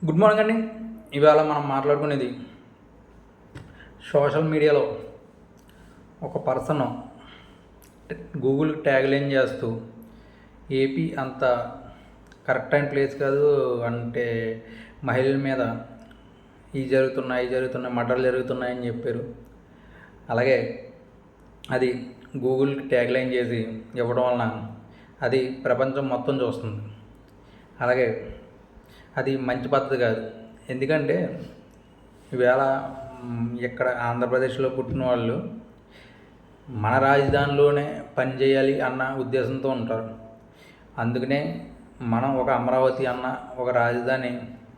Good morning అండి. ఇవాళ మనం మాట్లాడుకునేది సోషల్ మీడియాలో ఒక పర్సన్ గూగుల్ ట్యాగ్లైన్ చేస్తూ ఏపీ అంత కరెక్ట్ అయిన ప్లేస్ కాదు అంటే మహిళల మీద జరుగుతున్నాయి మర్డర్లు జరుగుతున్నాయని చెప్పారు. అలాగే అది గూగుల్ ట్యాగ్లైన్ చేసి ఇవ్వడం వలన అది ప్రపంచం మొత్తం చూస్తుంది. అలాగే అది మంచి పద్ధతి కాదు. ఎందుకంటే ఈవేళ ఇక్కడ ఆంధ్రప్రదేశ్లో పుట్టిన వాళ్ళు మన రాజధానిలోనే పనిచేయాలి అన్న ఉద్దేశంతో ఉంటారు. అందుకనే మనం ఒక అమరావతి అన్న ఒక రాజధాని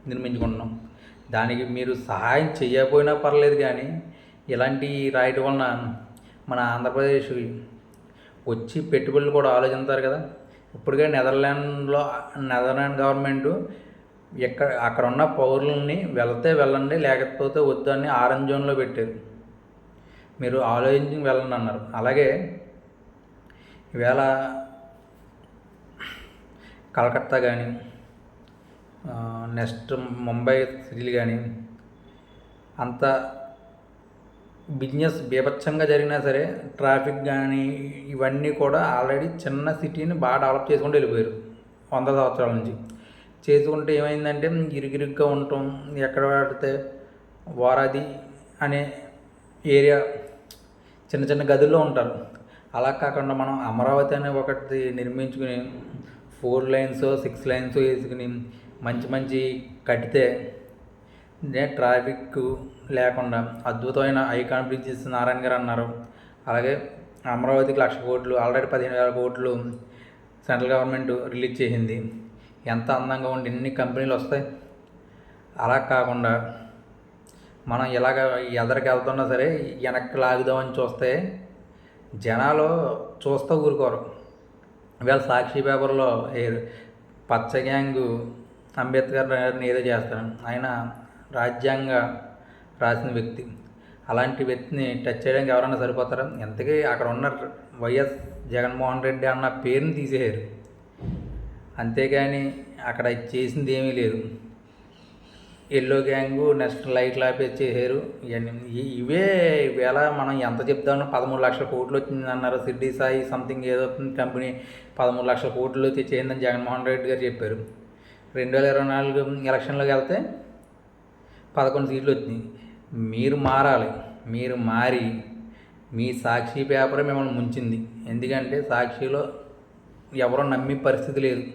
నిర్మించుకుంటున్నాం. దానికి మీరు సహాయం చేయకపోయినా పర్లేదు, కానీ ఇలాంటి రాయటం వలన మన ఆంధ్రప్రదేశ్ వచ్చి పెట్టుబడులు కూడా ఆలోచిస్తారు కదా. ఇప్పటికే నెదర్లాండ్ గవర్నమెంటు అక్కడ ఉన్న పౌరులని వెళ్తే వెళ్ళండి, లేకపోతే వద్దని ఆరెంజ్ జోన్లో పెట్టారు. మీరు ఆలోచించి వెళ్ళండి అన్నారు. అలాగే ఈవేళ కలకత్తా కానీ నెక్స్ట్ ముంబై సిటీలు కానీ అంత బిజినెస్ బీభత్సంగా జరిగినా సరే ట్రాఫిక్ కానీ ఇవన్నీ కూడా ఆల్రెడీ చిన్న సిటీని బాగా డెవలప్ చేసుకుంటూ వెళ్ళిపోయారు 100 సంవత్సరాల నుంచి. చేసుకుంటే ఏమైందంటే ఇరుగిరుగ్గా ఉండటం, ఎక్కడ పడితే వారాది అనే ఏరియా చిన్న చిన్న గదుల్లో ఉంటారు. అలా కాకుండా మనం అమరావతి అనే ఒకటి నిర్మించుకుని 4 లైన్స్ 6 లైన్స్ వేసుకుని మంచి కడితే ట్రాఫిక్ లేకుండా అద్భుతమైన ఐకాన్ బ్రిడ్జెస్ నారాయణ గారు అన్నారు. అలాగే అమరావతికి 1,00,000 కోట్లు ఆల్రెడీ 15,000 కోట్లు సెంట్రల్ గవర్నమెంట్ రిలీజ్ చేసింది. ఎంత అందంగా ఉండి ఎన్ని కంపెనీలు వస్తాయి. అలా కాకుండా మనం ఇలాగ ఎదరికి వెళ్తున్నా సరే వెనక్కి లాగుదామని చూస్తే జనాలు చూస్తూ ఊరుకోరు. ఇవాళ సాక్షి పేపర్లో పచ్చ గ్యాంగు అంబేద్కర్ గారిని ఏదో చేస్తాడు. ఆయన రాజ్యాంగ రాసిన వ్యక్తి. అలాంటి వ్యక్తిని టచ్ చేయడానికి ఎవరైనా సరిపోతారా? ఎంతకీ అక్కడ ఉన్న వైఎస్ జగన్మోహన్ రెడ్డి అన్న పేరుని తీసేశారు. అంతేగాని అక్కడ చేసింది ఏమీ లేదు. ఎల్లో గ్యాంగు నెక్స్ట్ లైట్లు ఆపేసేసారు. ఇవే ఈవేళ మనం ఎంత చెప్తామో 13,00,000 కోట్లు వచ్చింది అన్నారు. సిడ్డి సాయి సంథింగ్ ఏదో కంపెనీ 13,00,000 కోట్లు తెచ్చేయిందని జగన్మోహన్ రెడ్డి గారు చెప్పారు. 2024 ఎలక్షన్లోకి వెళ్తే 11 సీట్లు వచ్చినాయి. మీరు మారాలి. మీరు మారి మీ సాక్షి పేపరే మిమ్మల్ని ముంచింది. ఎందుకంటే సాక్షిలో ఎవరో నమ్మే పరిస్థితి లేదు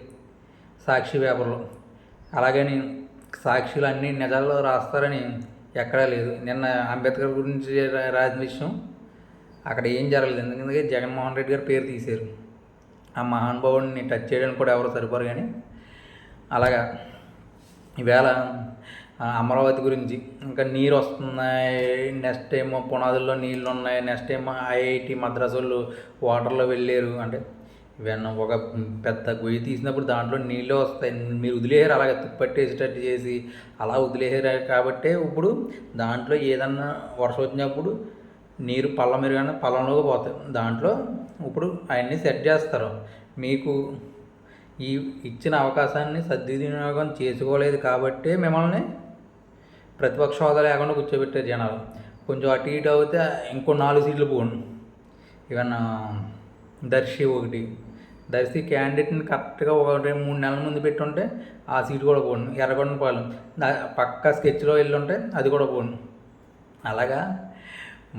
సాక్షి పేపర్లో. అలాగని సాక్షులు అన్నీ నిజాల్లో రాస్తారని ఎక్కడా లేదు. నిన్న అంబేద్కర్ గురించి రాసిన విషయం అక్కడ ఏం జరగలేదు. ఎందుకంటే జగన్మోహన్ రెడ్డి గారు పేరు తీశారు. ఆ మహానుభావుడిని టచ్ చేయడానికి కూడా ఎవరు సరిపోరు. కానీ అలాగా ఈవేళ అమరావతి గురించి ఇంకా నీరు వస్తున్నాయి, నెక్స్ట్ ఏమో పునాదుల్లో నీళ్ళు ఉన్నాయి, నెక్స్ట్ ఏమో ఐఐటి మద్రాసు వాళ్ళు వాటర్లో వెళ్ళారు. అంటే ఇవన్నీ ఒక పెద్ద గొయ్యి తీసినప్పుడు దాంట్లో నీళ్ళే వస్తాయి. మీరు వదిలేసారు, అలాగే తుప్పట్టేసేటట్టు చేసి అలా వదిలేసారు. కాబట్టే ఇప్పుడు దాంట్లో ఏదన్నా వర్షం వచ్చినప్పుడు నీరు మెరుగైనా పల్లంలోకి పోతాయి. దాంట్లో ఇప్పుడు అవన్నీ సెట్ చేస్తారు. మీకు ఈ ఇచ్చిన అవకాశాన్ని సద్వినియోగం చేసుకోలేదు కాబట్టే మిమ్మల్ని ప్రతిపక్ష హోదా లేకుండా కూర్చోబెట్టారు జనాలు. కొంచెం అటు ఇటు అవుతే ఇంకో 4 సీట్లు పోను. ఇవన్న దర్శి క్యాండిడేట్ని కరెక్ట్గా 1-3 నెలల ముందు పెట్టుంటే ఆ సీటు కూడా పోను. ఎర్రగొండపాలెం పక్క స్కెచ్లో వెళ్ళుంటే అది కూడా పోను. అలాగా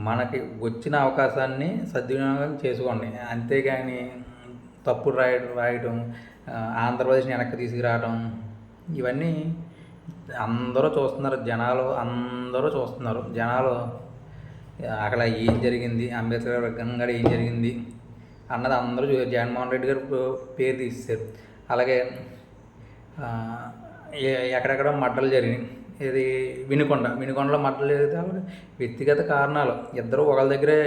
మనకి వచ్చిన అవకాశాన్ని సద్వినియోగం చేసుకోండి. అంతేగాని తప్పుడు రాయడం ఆంధ్రప్రదేశ్ని వెనక్కి తీసుకురావడం ఇవన్నీ అందరూ చూస్తున్నారు. అందరూ చూస్తున్నారు. జనాలు అక్కడ ఏం జరిగింది, అంబేద్కర్ విగ్రహంగా ఏం జరిగింది అన్నది అందరూ జగన్మోహన్ రెడ్డి గారు పేరు తీసేశారు. అలాగే ఎక్కడెక్కడ మర్డర్లు జరిగినాయి. ఇది వినుకొండలో మర్డర్లు జరిగితే వాళ్ళకి వ్యక్తిగత కారణాలు. ఇద్దరు ఒకళ్ళ దగ్గరే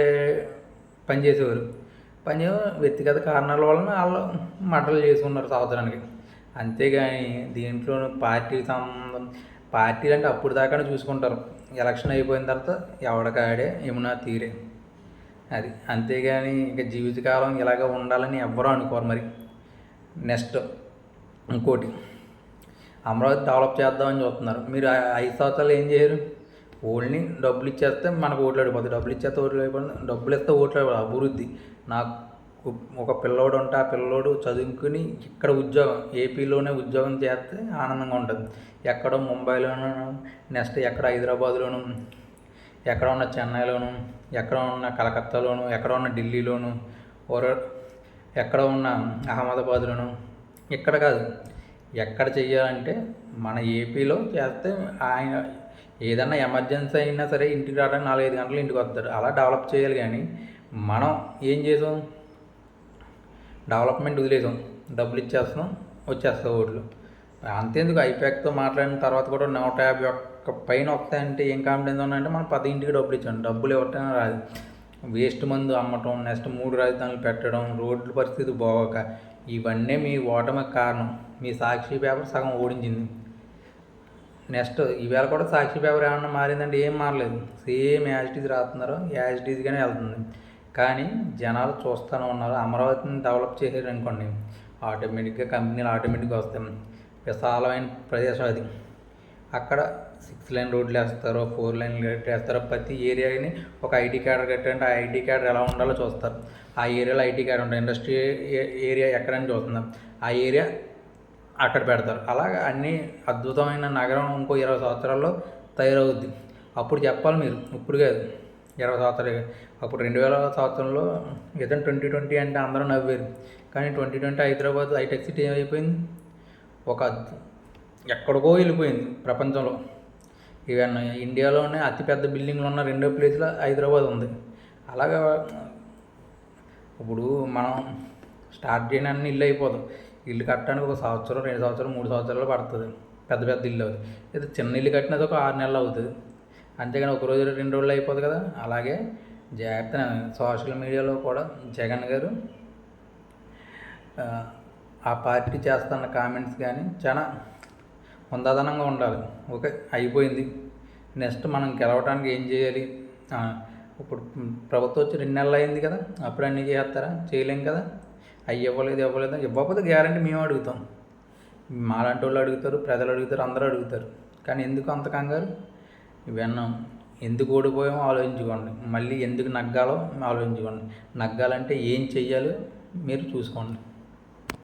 పనిచేసేవారు. వ్యక్తిగత కారణాల వలన వాళ్ళు మర్డర్లు చేసుకున్నారు సంవత్సరానికి. అంతేగాని దీంట్లో పార్టీలు అంటే అప్పుడు దాకానే చూసుకుంటారు. ఎలక్షన్ అయిపోయిన తర్వాత ఎవడికాడే యమునా తీరే అది. అంతేగాని ఇంకా జీవితకాలం ఇలాగ ఉండాలని ఎవ్వరూ అనుకోరు. మరి నెక్స్ట్ ఇంకోటి అమరావతి డెవలప్ చేద్దామని చూస్తున్నారు. మీరు 5 సంవత్సరాలు ఏం చేయరు? ఓన్లీ డబ్బులు ఇచ్చేస్తే మనకు ఓట్లు అయిపోతుంది, డబ్బులు ఇచ్చేస్తే ఓట్లు అయిపోతుంది, డబ్బులు ఇస్తే ఓట్లు అయిపోతుంది. అభివృద్ధి నాకు ఒక పిల్లోడు ఉంటే ఆ పిల్లోడు చదువుకుని ఇక్కడ ఉద్యోగం ఏపీలోనే ఉద్యోగం చేస్తే ఆనందంగా ఉంటుంది. ఎక్కడో ముంబైలోనూ, నెక్స్ట్ ఎక్కడ హైదరాబాద్లోను, ఎక్కడ ఉన్న చెన్నైలోను, ఎక్కడ ఉన్న కలకత్తాలోను, ఎక్కడ ఉన్న ఢిల్లీలోను, ఎక్కడ ఉన్న అహ్మదాబాద్లోను, ఇక్కడ కాదు, ఎక్కడ చెయ్యాలంటే మన ఏపీలో చేస్తే ఆయన ఏదన్నా ఎమర్జెన్సీ అయినా సరే ఇంటికి రావడానికి 4-5 గంటలు ఇంటికి వస్తాడు. అలా డెవలప్ చేయాలి. కానీ మనం ఏం చేసాం? డెవలప్మెంట్ వదిలేసాం, డబ్బులు ఇచ్చేస్తున్నాం, వచ్చేస్తాం ఓట్లు. అంతేందుకు ఐపాక్తో మాట్లాడిన తర్వాత కూడా 151 పైన వస్తాయంటే ఏం కాన్ఫిడెన్స్ ఉన్నాయంటే మనం 10 డబ్బులు ఇచ్చాం, డబ్బులు ఇవ్వటం రాదు. వేస్ట్ మందు అమ్మటం, నెక్స్ట్ 3 రాజధానులు పెట్టడం, రోడ్ల పరిస్థితి బాగోక, ఇవన్నీ మీ ఓటమికి కారణం. మీ సాక్షి పేపర్ సగం ఓడించింది. నెక్స్ట్ ఈవేళ కూడా సాక్షి పేపర్ ఏమన్నా మారిందంటే ఏం మారలేదు, సేమ్ యాజ్ ఇట్ ఈజ్ రాస్తున్నారు, యాజ్ ఇట్ ఈజ్గానే వెళ్తుంది. కానీ జనాలు చూస్తూనే ఉన్నారు. అమరావతిని డెవలప్ చేసారు అనుకోండి, ఆటోమేటిక్గా కంపెనీలు ఆటోమేటిక్గా వస్తాయి. విశాలమైన ప్రదేశం అది. అక్కడ 6 లైన్ రోడ్లు వేస్తారు, 4 లైన్లు వేస్తారు. ప్రతి ఏరియాని ఒక ఐటీ క్యాడర్ కట్టారంటే ఆ ఐటీ క్యాడర్ ఎలా ఉండాలో చూస్తారు. ఆ ఏరియాలో ఐటీ క్యాడర్ ఉంటుంది. ఇండస్ట్రీ ఏరియా ఎక్కడని చూస్తున్నాం, ఆ ఏరియా అక్కడ పెడతారు. అలాగా అన్ని అద్భుతమైన నగరం ఇంకో 20 సంవత్సరాల్లో తయారవుద్ది. అప్పుడు చెప్పాలి మీరు, ఇప్పుడు కాదు, 20 సంవత్సరాలు. అప్పుడు 2000 సంవత్సరంలో ఏదైనా 2020 అంటే అందరూ నవ్వేరు. కానీ 2020 హైదరాబాద్ హైటెక్ సిటీ ఏమైపోయింది? ఒక ఎక్కడికో వెళ్ళిపోయింది ప్రపంచంలో. ఈవెన్ ఇండియాలోనే అతిపెద్ద బిల్డింగ్లు ఉన్న 2వ ప్లేస్లో హైదరాబాద్ ఉంది. అలాగా ఇప్పుడు మనం స్టార్ట్ చేయడానికి ఇల్లు అయిపోతాం. ఇల్లు కట్టడానికి 1 సంవత్సరం, 2 సంవత్సరాలు, 3 సంవత్సరాలు పడుతుంది. పెద్ద పెద్ద ఇల్లు అవుతుంది. అయితే చిన్న ఇల్లు కట్టినది ఒక 6 నెలలు అవుతుంది. అంతేగాని 1 రోజు 2 రోజులు అయిపోతుంది కదా. అలాగే జాగ్రత్త. సోషల్ మీడియాలో కూడా జగన్ గారు ఆ పార్టీ చేస్తున్న కామెంట్స్ కానీ చాలా హుందాదనంగా ఉండాలి. ఓకే, అయిపోయింది, నెక్స్ట్ మనం గెలవడానికి ఏం చేయాలి? ఇప్పుడు ప్రభుత్వం వచ్చి 2 నెలలు అయింది కదా, అప్పుడు అన్నీ చేస్తారా? చేయలేం కదా. అవి ఇవ్వలేదు ఇవ్వకపోతే గ్యారంటీ మేము అడుగుతాం. మాలాంటి వాళ్ళు అడుగుతారు, ప్రజలు అడుగుతారు, అందరూ అడుగుతారు. కానీ ఎందుకు అంత కంగారు? ఇవన్నీ ఎందుకు ఓడిపోయామో ఆలోచించుకోండి, మళ్ళీ ఎందుకు నగ్గాలో ఆలోచించుకోండి. నగ్గాలంటే ఏం చెయ్యాలో మీరు చూసుకోండి.